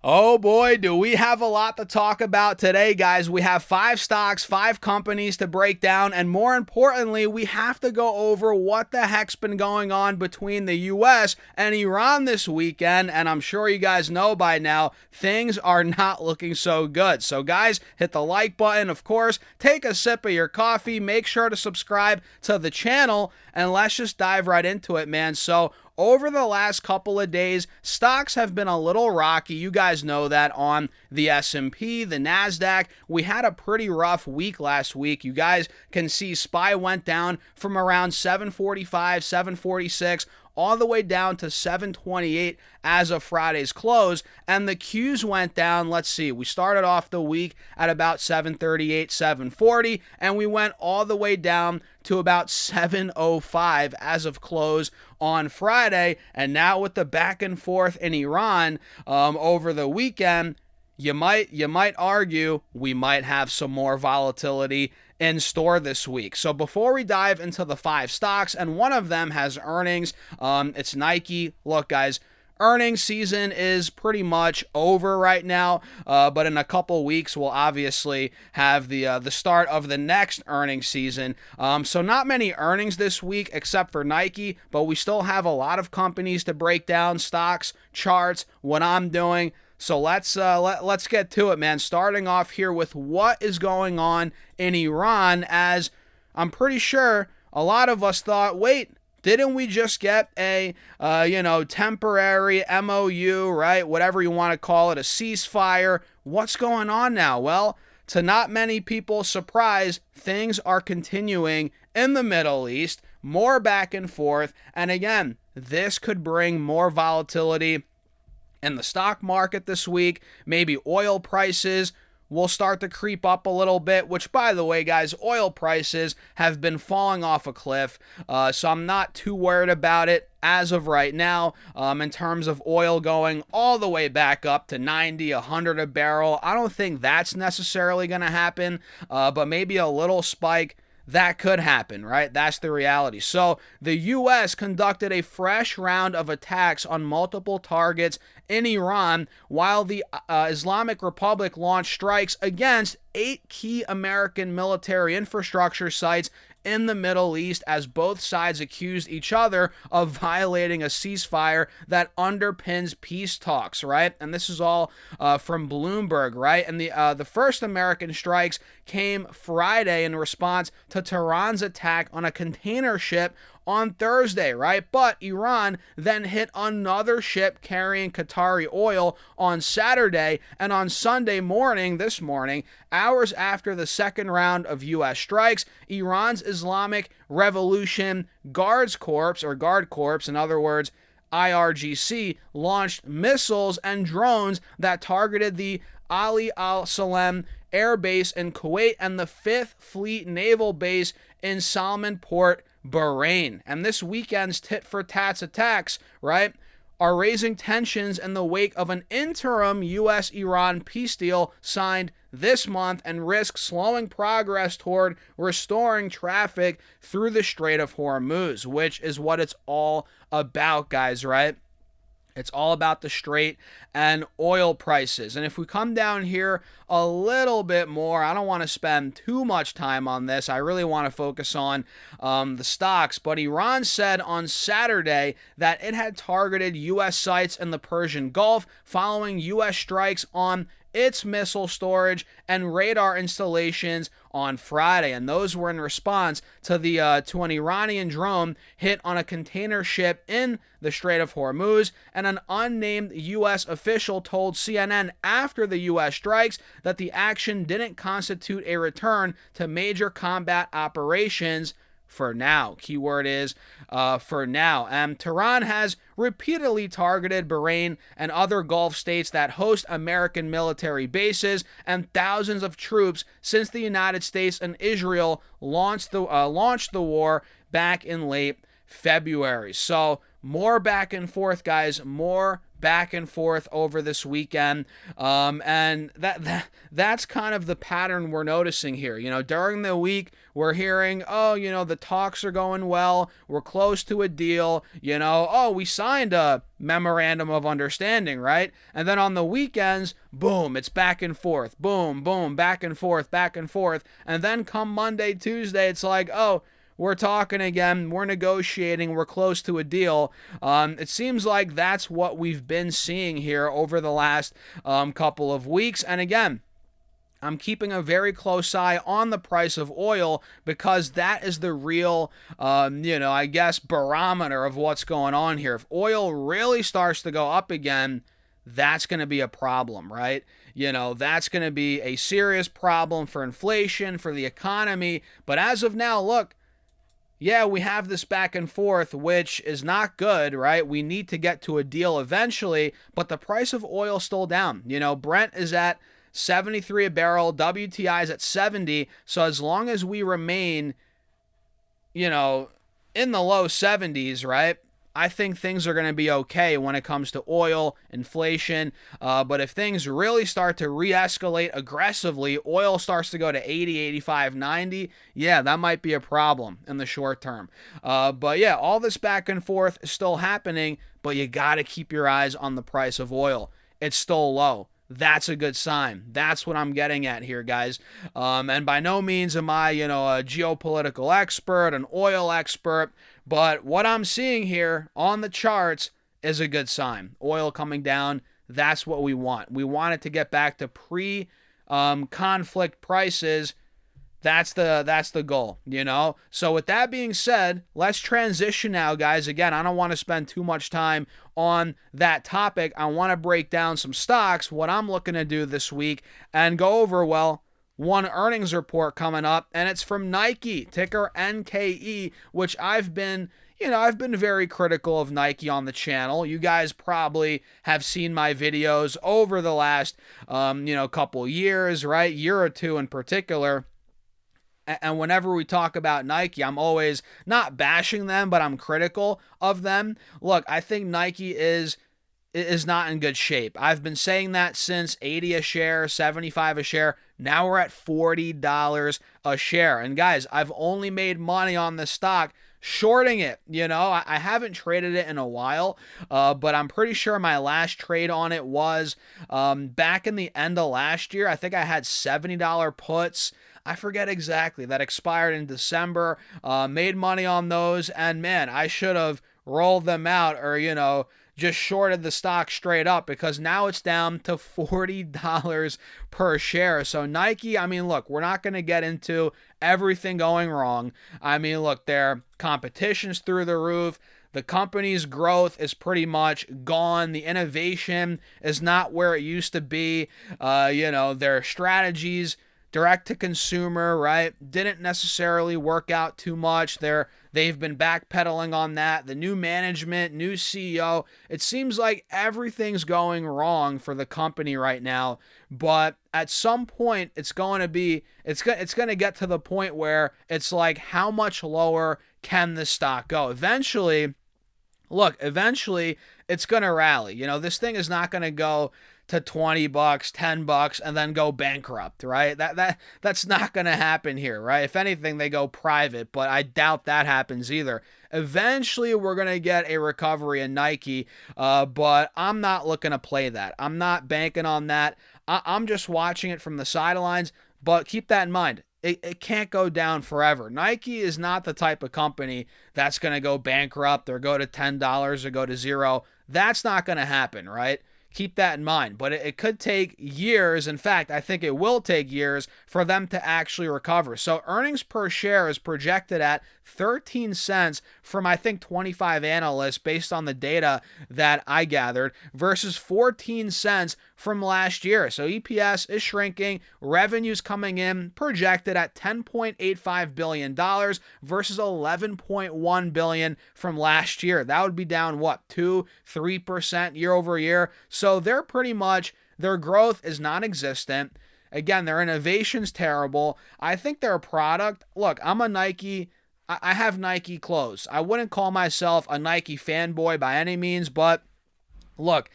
Oh boy, do we have a lot to talk about today, guys. We have 5 stocks, 5 companies to break down, and more importantly, we have to go over what the heck's been going on between the US and Iran this weekend, and I'm sure you guys know by now, things are not looking so good. So guys, hit the like button, of course, take a sip of your coffee, make sure to subscribe to the channel, and let's just dive right into it, man. So over the last couple of days, stocks have been a little rocky. You guys know that on the S&P, the NASDAQ. We had a pretty rough week last week. You guys can see SPY went down from around 745, 746, all the way down to 728 as of Friday's close, and the Qs went down. Let's see, we started off the week at about 738, 740, and we went all the way down to about 705 as of close on Friday. And now with the back and forth in Iran over the weekend, you might argue we might have some more volatility in store this week. So before we dive into the 5 stocks, and one of them has earnings, it's Nike. Look, guys, earnings season is pretty much over right now, but in a couple weeks we'll obviously have the start of the next earnings season. So not many earnings this week except for Nike, but we still have a lot of companies to break down, stocks, charts, what I'm doing. So let's get to it, man. Starting off here with what is going on in Iran, as I'm pretty sure a lot of us thought, wait, didn't we just get a temporary MOU, right? Whatever you want to call it, a ceasefire. What's going on now? Well, to not many people's surprise, things are continuing in the Middle East, more back and forth, and again, this could bring more volatility in the stock market this week. Maybe oil prices will start to creep up a little bit, which, by the way, guys, oil prices have been falling off a cliff, so I'm not too worried about it as of right now. In terms of oil going all the way back up to 90, 100 a barrel, I don't think that's necessarily going to happen, but maybe a little spike, that could happen, right? That's the reality. So the U.S. conducted a fresh round of attacks on multiple targets in Iran, while the Islamic Republic launched strikes against 8 key American military infrastructure sites in the Middle East, as both sides accused each other of violating a ceasefire that underpins peace talks, right? And this is all from Bloomberg, right? And the first American strikes came Friday in response to Tehran's attack on a container ship on Thursday, right? But Iran then hit another ship carrying Qatari oil on Saturday, and on Sunday morning, this morning, hours after the second round of U.S. strikes, Iran's Islamic Revolution Guards Corps, or Guard Corps, in other words, IRGC, launched missiles and drones that targeted the Ali al-Salem Air Base in Kuwait and the 5th Fleet Naval Base in Salman Port, Bahrain. And this weekend's tit-for-tat attacks, right, are raising tensions in the wake of an interim U.S.-Iran peace deal signed this month, and risk slowing progress toward restoring traffic through the Strait of Hormuz, which is what it's all about, guys, right? It's all about the Strait and oil prices. And if we come down here a little bit more, I don't want to spend too much time on this. I really want to focus on the stocks. But Iran said on Saturday that it had targeted U.S. sites in the Persian Gulf following U.S. strikes on its missile storage and radar installations on Friday, and those were in response to an Iranian drone hit on a container ship in the Strait of Hormuz. And an unnamed U.S. official told CNN after the U.S. strikes that the action didn't constitute a return to major combat operations for now. Keyword is for now. Tehran has repeatedly targeted Bahrain and other Gulf states that host American military bases and thousands of troops since the United States and Israel launched the war back in late February. So more back and forth, guys, more back and forth over this weekend. And that's kind of the pattern we're noticing here. During the week, we're hearing, oh, the talks are going well. We're close to a deal. Oh, we signed a memorandum of understanding, right? And then on the weekends, boom, it's back and forth. Boom, boom, back and forth, back and forth. And then come Monday, Tuesday, it's like, oh, we're talking again, we're negotiating, we're close to a deal. It seems like that's what we've been seeing here over the last couple of weeks. And again, I'm keeping a very close eye on the price of oil because that is the real, I guess, barometer of what's going on here. If oil really starts to go up again, that's going to be a problem, right? That's going to be a serious problem for inflation, for the economy. But as of now, look, yeah, we have this back and forth, which is not good, right? We need to get to a deal eventually, but the price of oil is still down. Brent is at 73 a barrel, WTI is at 70. So as long as we remain, in the low 70s, right? I think things are going to be okay when it comes to oil, inflation. But if things really start to re-escalate aggressively, oil starts to go to 80, 85, 90, yeah, that might be a problem in the short term. But yeah, all this back and forth is still happening, but you got to keep your eyes on the price of oil. It's still low. That's a good sign. That's what I'm getting at here, guys. And by no means am I, a geopolitical expert, an oil expert, but what I'm seeing here on the charts is a good sign. Oil coming down, that's what we want. We want it to get back to pre-conflict prices. That's the goal, So with that being said, let's transition now, guys. Again, I don't want to spend too much time on that topic. I want to break down some stocks, what I'm looking to do this week, and go over, one earnings report coming up, and it's from Nike, ticker NKE, which I've been very critical of Nike on the channel. You guys probably have seen my videos over the last, couple years, right? Year or two in particular. And whenever we talk about Nike, I'm always not bashing them, but I'm critical of them. Look, I think Nike is not in good shape. I've been saying that since 80 a share, 75 a share. Now we're at $40 a share. And guys, I've only made money on this stock shorting it. I haven't traded it in a while, but I'm pretty sure my last trade on it was back in the end of last year. I think I had $70 puts. I forget exactly. That expired in December. Made money on those, and man, I should have rolled them out or, just shorted the stock straight up because now it's down to $40 per share. So Nike, look, we're not going to get into everything going wrong. Look, their competition's through the roof. The company's growth is pretty much gone. The innovation is not where it used to be. Their strategies, direct to consumer, right, didn't necessarily work out too much. They've been backpedaling on that. The new management, new CEO, it seems like everything's going wrong for the company right now. But at some point, it's going to get to the point where it's like, how much lower can this stock go? Eventually, it's going to rally. This thing is not going to go to $20, $10, and then go bankrupt, right? That's not going to happen here, right? If anything, they go private, but I doubt that happens either. Eventually, we're going to get a recovery in Nike, but I'm not looking to play that. I'm not banking on that. I'm just watching it from the sidelines, but keep that in mind. It can't go down forever. Nike is not the type of company that's going to go bankrupt or go to $10 or go to zero. That's not going to happen, right? Keep that in mind. But it could take years. In fact, I think it will take years for them to actually recover. So earnings per share is projected at 13 cents from, I think, 25 analysts based on the data that I gathered versus 14 cents from last year. So EPS is shrinking. Revenues coming in projected at $10.85 billion versus $11.1 billion from last year. That would be down, 2-3% year over year. So they're pretty much, their growth is non-existent. Again, their innovation's terrible. I think their product, look, I'm a Nike, I have Nike clothes. I wouldn't call myself a Nike fanboy by any means, but look,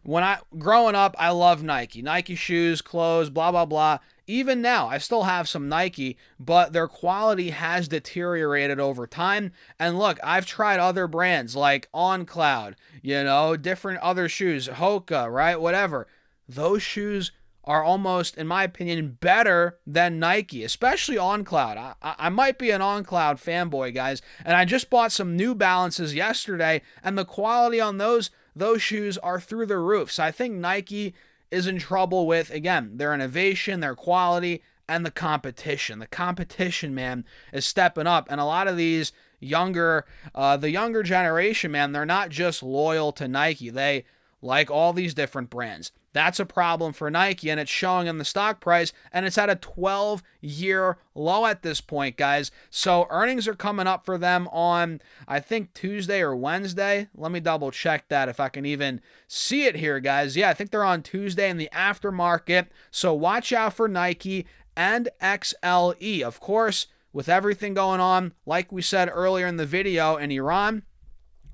Growing up, I love Nike shoes, clothes, blah, blah, blah. Even now, I still have some Nike, but their quality has deteriorated over time. And look, I've tried other brands like On Cloud, different other shoes, Hoka, right? Whatever. Those shoes are almost, in my opinion, better than Nike, especially On Cloud. I might be an On Cloud fanboy, guys, and I just bought some New Balances yesterday, and the quality on those shoes are through the roof. So I think Nike is in trouble with, again, their innovation, their quality, and the competition. The competition, man, is stepping up, and a lot of these the younger generation, man, they're not just loyal to Nike. They like all these different brands. That's a problem for Nike, and it's showing in the stock price, and it's at a 12-year low at this point, guys. So earnings are coming up for them on, I think, Tuesday or Wednesday. Let me double check that if I can even see it here, guys. Yeah, I think they're on Tuesday in the aftermarket. So watch out for Nike and XLE. Of course, with everything going on, like we said earlier in the video in Iran,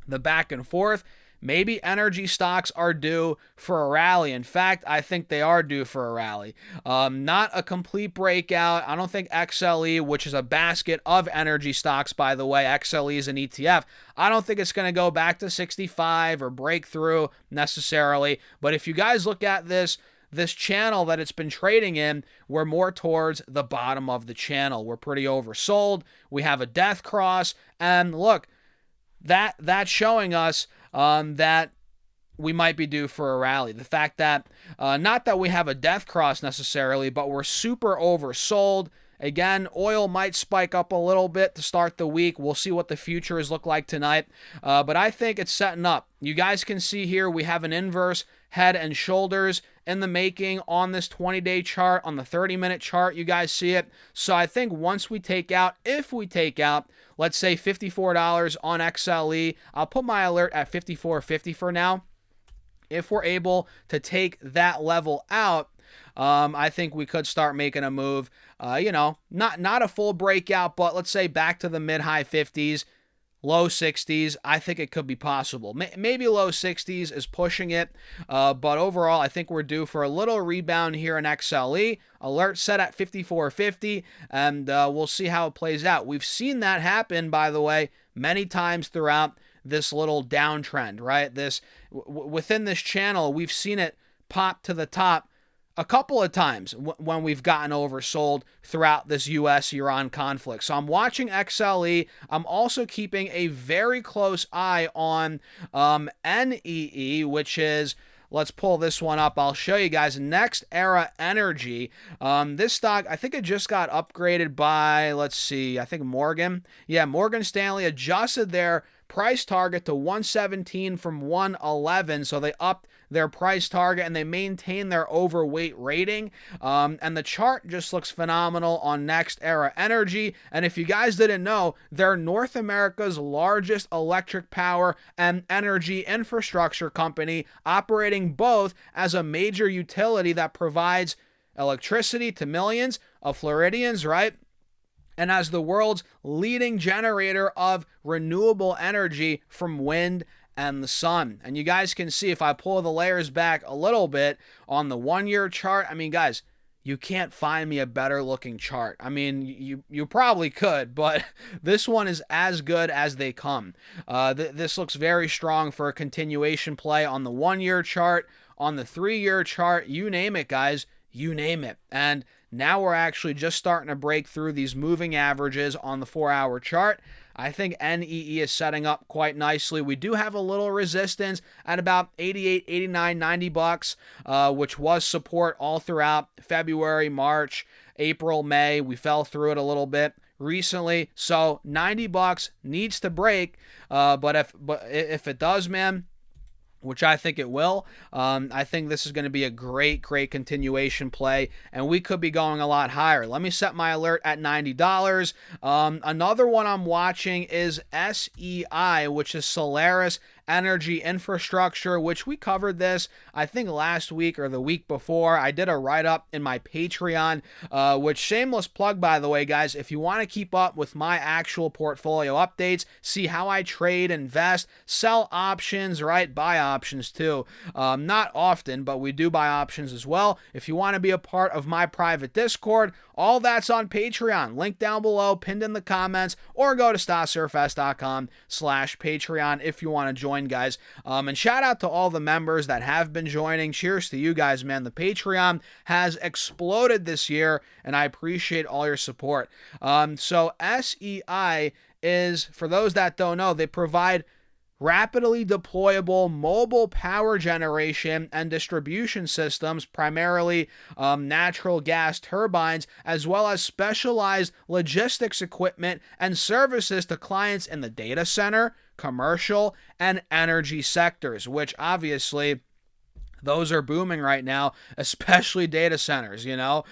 the back and forth, maybe energy stocks are due for a rally. In fact, I think they are due for a rally. Not a complete breakout. I don't think XLE, which is a basket of energy stocks, by the way, XLE is an ETF. I don't think it's going to go back to 65 or break through necessarily. But if you guys look at this channel that it's been trading in, we're more towards the bottom of the channel. We're pretty oversold. We have a death cross. And look, that's showing us that we might be due for a rally. The fact that, not that we have a death cross necessarily, but we're super oversold. Again, oil might spike up a little bit to start the week. We'll see what the futures look like tonight. But I think it's setting up. You guys can see here we have an inverse head and shoulders in the making on this 20-day chart. On the 30-minute chart, you guys see it. So I think once we take out, if we take out, let's say $54 on XLE, I'll put my alert at $54.50 for now. If we're able to take that level out, I think we could start making a move. Not a full breakout, but let's say back to the mid-high 50s, low 60s. I think it could be possible. Maybe low 60s is pushing it, but overall, I think we're due for a little rebound here in XLE. Alert set at $54.50, and we'll see how it plays out. We've seen that happen, by the way, many times throughout this little downtrend, right? Within this channel, we've seen it pop to the top a couple of times when we've gotten oversold throughout this U.S.-Iran conflict. So I'm watching XLE. I'm also keeping a very close eye on NEE, which is, let's pull this one up. I'll show you guys. Next Era Energy. This stock, I think it just got upgraded by, let's see, I think Morgan. Yeah, Morgan Stanley adjusted their price target to 117 from 111, so they upped their price target and they maintain their overweight rating. And the chart just looks phenomenal on Next Era Energy. And if you guys didn't know, they're North America's largest electric power and energy infrastructure company, operating both as a major utility that provides electricity to millions of Floridians, right? And as the world's leading generator of renewable energy from wind and the sun. And you guys can see, if I pull the layers back a little bit on the 1-year chart, I mean, guys, you can't find me a better looking chart. I mean, you probably could, but this one is as good as they come. This looks very strong for a continuation play on the 1-year chart, on the 3-year chart, you name it, guys, you name it. And now we're actually just starting to break through these moving averages on the 4-hour chart. I think NEE is setting up quite nicely. We do have a little resistance at about 88, 89, 90 bucks, which was support all throughout February, March, April, May. We fell through it a little bit recently. So 90 bucks needs to break. But if it does, man, which I think it will, I think this is going to be a great continuation play, and we could be going a lot higher. Let me set my alert at $90. Another one I'm watching is SEI, which is Solaris energy infrastructure, which we covered this, I think, last week or the week before. I did a write-up in my Patreon, which, shameless plug, by the way, guys, if you want to keep up with my actual portfolio updates, see how I trade, invest, sell options, right? Buy options too. Not often, but we do buy options as well. If you want to be a part of my private Discord, all that's on Patreon. Link down below, pinned in the comments, or go to stasurfs.com/Patreon if you want to join, guys. And shout out to all the members that have been joining. Cheers to you guys, man. The Patreon has exploded this year, and I appreciate all your support. So SEI is, for those that don't know, they provide rapidly deployable mobile power generation and distribution systems, primarily natural gas turbines, as well as specialized logistics equipment and services to clients in the data center, commercial, and energy sectors, which obviously those are booming right now, especially data centers, you know.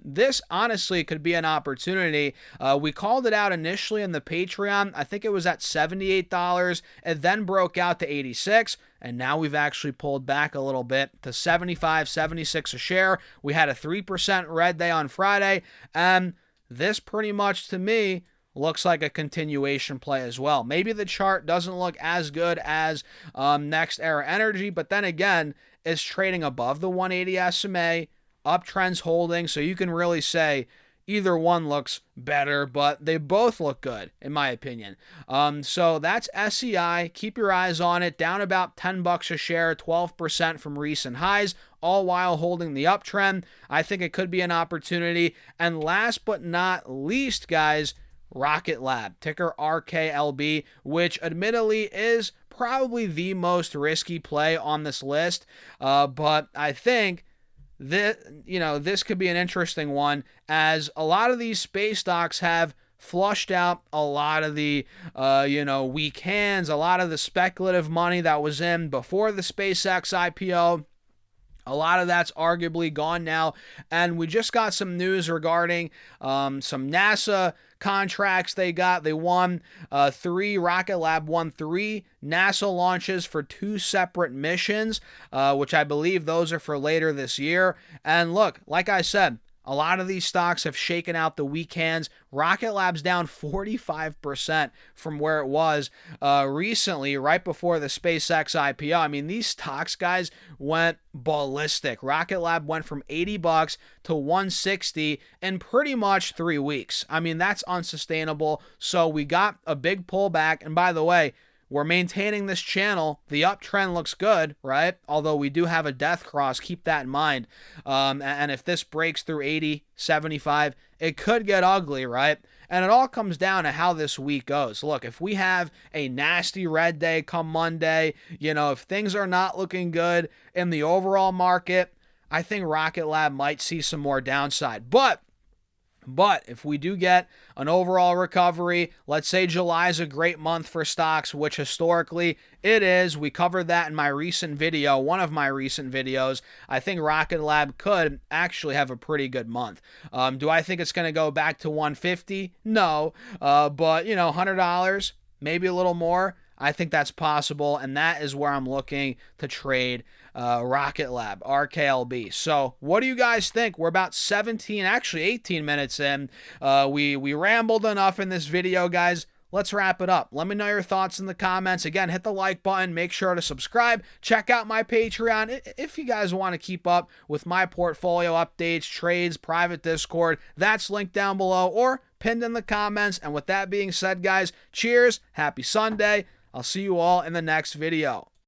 This honestly could be an opportunity. We called it out initially in the Patreon. I think it was at $78. It then broke out to $86. And now we've actually pulled back a little bit to $75, $76 a share. We had a 3% red day on Friday. And this pretty much, to me, looks like a continuation play as well. Maybe the chart doesn't look as good as Next Era Energy, but then again, it's trading above the 180 SMA, uptrends holding, so you can really say either one looks better, but they both look good, in my opinion. So that's SEI. Keep your eyes on it. Down about $10 a share, 12% from recent highs, all while holding the uptrend. I think it could be an opportunity. And last but not least, guys, Rocket Lab, ticker RKLB, which admittedly is probably the most risky play on this list, but I think that, you know, this could be an interesting one, as a lot of these space stocks have flushed out a lot of the weak hands, a lot of the speculative money that was in before the SpaceX IPO. A lot of that's arguably gone now, and we just got some news regarding some NASA contracts they got. They won Rocket Lab won 3 NASA launches for 2 separate missions, which I believe those are for later this year. And look, like I said, a lot of these stocks have shaken out the weak hands. Rocket Lab's down 45% from where it was recently, right before the SpaceX IPO. I mean, these stocks, guys, went ballistic. Rocket Lab went from $80 to $160 in pretty much 3 weeks. I mean, that's unsustainable. So we got a big pullback. And by the way, we're maintaining this channel. The uptrend looks good, right? Although we do have a death cross. Keep that in mind. And if this breaks through 80, 75, it could get ugly, right? And it all comes down to how this week goes. Look, if we have a nasty red day come Monday, you know, if things are not looking good in the overall market, I think Rocket Lab might see some more downside. But if we do get an overall recovery, let's say July is a great month for stocks, which historically it is. We covered that in my recent video, one of my recent videos. I think Rocket Lab could actually have a pretty good month. Do I think it's going to go back to 150? No. But, you know, $100, maybe a little more. I think that's possible, and that is where I'm looking to trade Rocket Lab, RKLB. So what do you guys think? We're about 18 minutes in. We rambled enough in this video, guys. Let's wrap it up. Let me know your thoughts in the comments. Again, hit the like button. Make sure to subscribe. Check out my Patreon if you guys want to keep up with my portfolio updates, trades, private Discord. That's linked down below or pinned in the comments. And with that being said, guys, cheers. Happy Sunday. I'll see you all in the next video.